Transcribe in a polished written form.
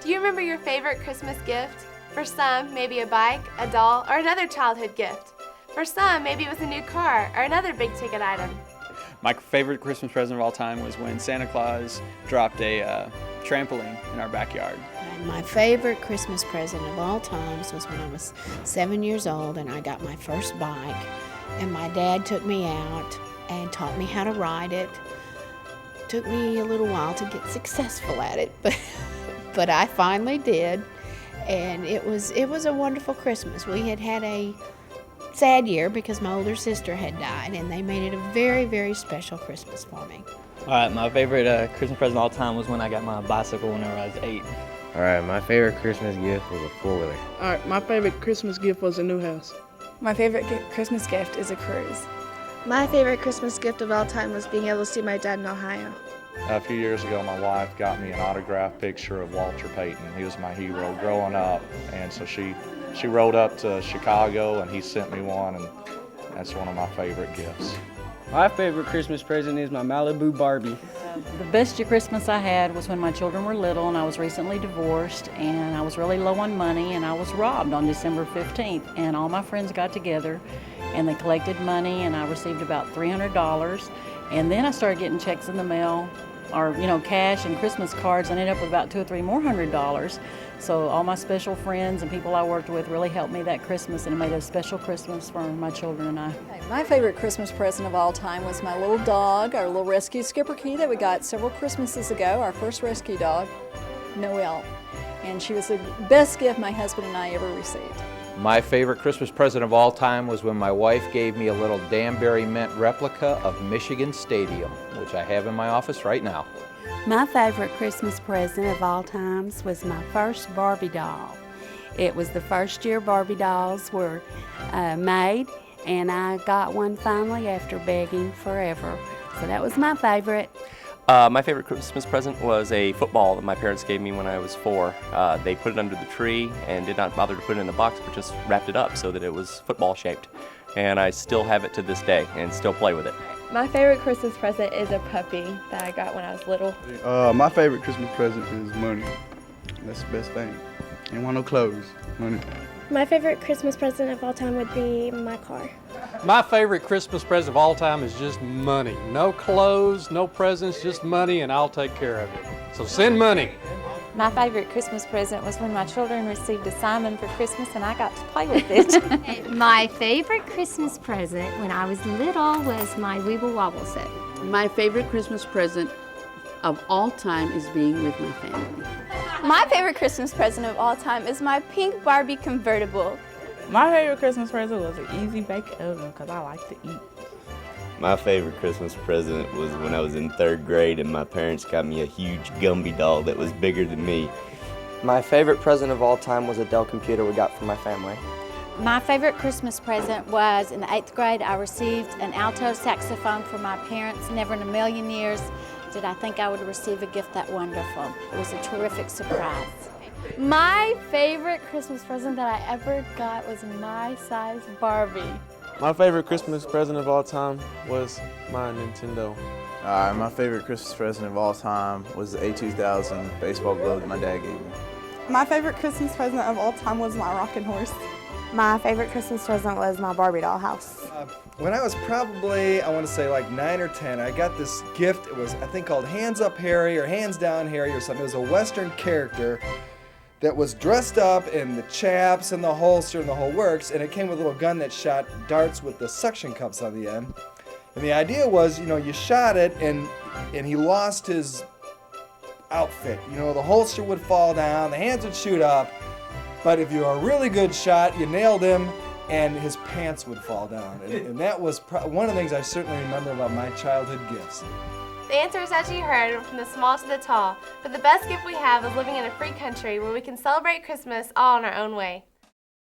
Do you remember your favorite Christmas gift? For some, maybe a bike, a doll, or another childhood gift. For some, maybe it was a new car or another big-ticket item. My favorite Christmas present of all time was when Santa Claus dropped a trampoline in our backyard. And my favorite Christmas present of all times was when I was 7 years old and I got my first bike, and my dad took me out and taught me how to ride it. Took me a little while to get successful at it, but I finally did, and it was a wonderful Christmas. We had a sad year because my older sister had died, and they made it a very, very special Christmas for me. All right, my favorite Christmas present of all time was when I got my bicycle whenever I was 8. All right, my favorite Christmas gift was a four-wheeler. All right, my favorite Christmas gift was a new house. My favorite Christmas gift is a cruise. My favorite Christmas gift of all time was being able to see my dad in Ohio. A few years ago, my wife got me an autographed picture of Walter Payton. He was my hero growing up, and so she rode up to Chicago, and he sent me one, and that's one of my favorite gifts. My favorite Christmas present is my Malibu Barbie. The best Christmas I had was when my children were little and I was recently divorced and I was really low on money and I was robbed on December 15th, and all my friends got together and they collected money and I received about $300, and then I started getting checks in the mail or cash and Christmas cards, and ended up with about $200 or $300. So all my special friends and people I worked with really helped me that Christmas, and it made a special Christmas for my children and I. My favorite Christmas present of all time was my little dog, our little rescue Skipper Key that we got several Christmases ago, our first rescue dog, Noelle. And she was the best gift my husband and I ever received. My favorite Christmas present of all time was when my wife gave me a little Danbury Mint replica of Michigan Stadium, which I have in my office right now. My favorite Christmas present of all times was my first Barbie doll. It was the first year Barbie dolls were made, and I got one finally after begging forever. So that was my favorite. My favorite Christmas present was a football that my parents gave me when I was 4. They put it under the tree and did not bother to put it in a box, but just wrapped it up so that it was football shaped. And I still have it to this day and still play with it. My favorite Christmas present is a puppy that I got when I was little. My favorite Christmas present is money. That's the best thing. Ain't want no clothes, money. My favorite Christmas present of all time would be my car. My favorite Christmas present of all time is just money. No clothes, no presents, just money, and I'll take care of it. So send money. My favorite Christmas present was when my children received a Simon for Christmas and I got to play with it. My favorite Christmas present when I was little was my Weeble Wobble set. My favorite Christmas present of all time is being with my family. My favorite Christmas present of all time is my pink Barbie convertible. My favorite Christmas present was an Easy Bake Oven because I like to eat. My favorite Christmas present was when I was in 3rd grade and my parents got me a huge Gumby doll that was bigger than me. My favorite present of all time was a Dell computer we got from my family. My favorite Christmas present was in the 8th grade. I received an alto saxophone from my parents. Never in a million years did I think I would receive a gift that wonderful. It was a terrific surprise. My favorite Christmas present that I ever got was my size Barbie. My favorite Christmas present of all time was my Nintendo. My favorite Christmas present of all time was the A2000 baseball glove that my dad gave me. My favorite Christmas present of all time was my rocking horse. My favorite Christmas present was my Barbie doll house. When I was probably, I want to say like 9 or 10, I got this gift. It was, I think, called Hands Up Harry or Hands Down Harry or something. It was a Western character that was dressed up in the chaps and the holster and the whole works, and it came with a little gun that shot darts with the suction cups on the end. And the idea was, you shot it and he lost his outfit. The holster would fall down, the hands would shoot up, but if you were a really good shot, you nailed him and his pants would fall down. And that was one of the things I certainly remember about my childhood gifts. The answer is, as you heard, from the small to the tall. But the best gift we have is living in a free country where we can celebrate Christmas all in our own way.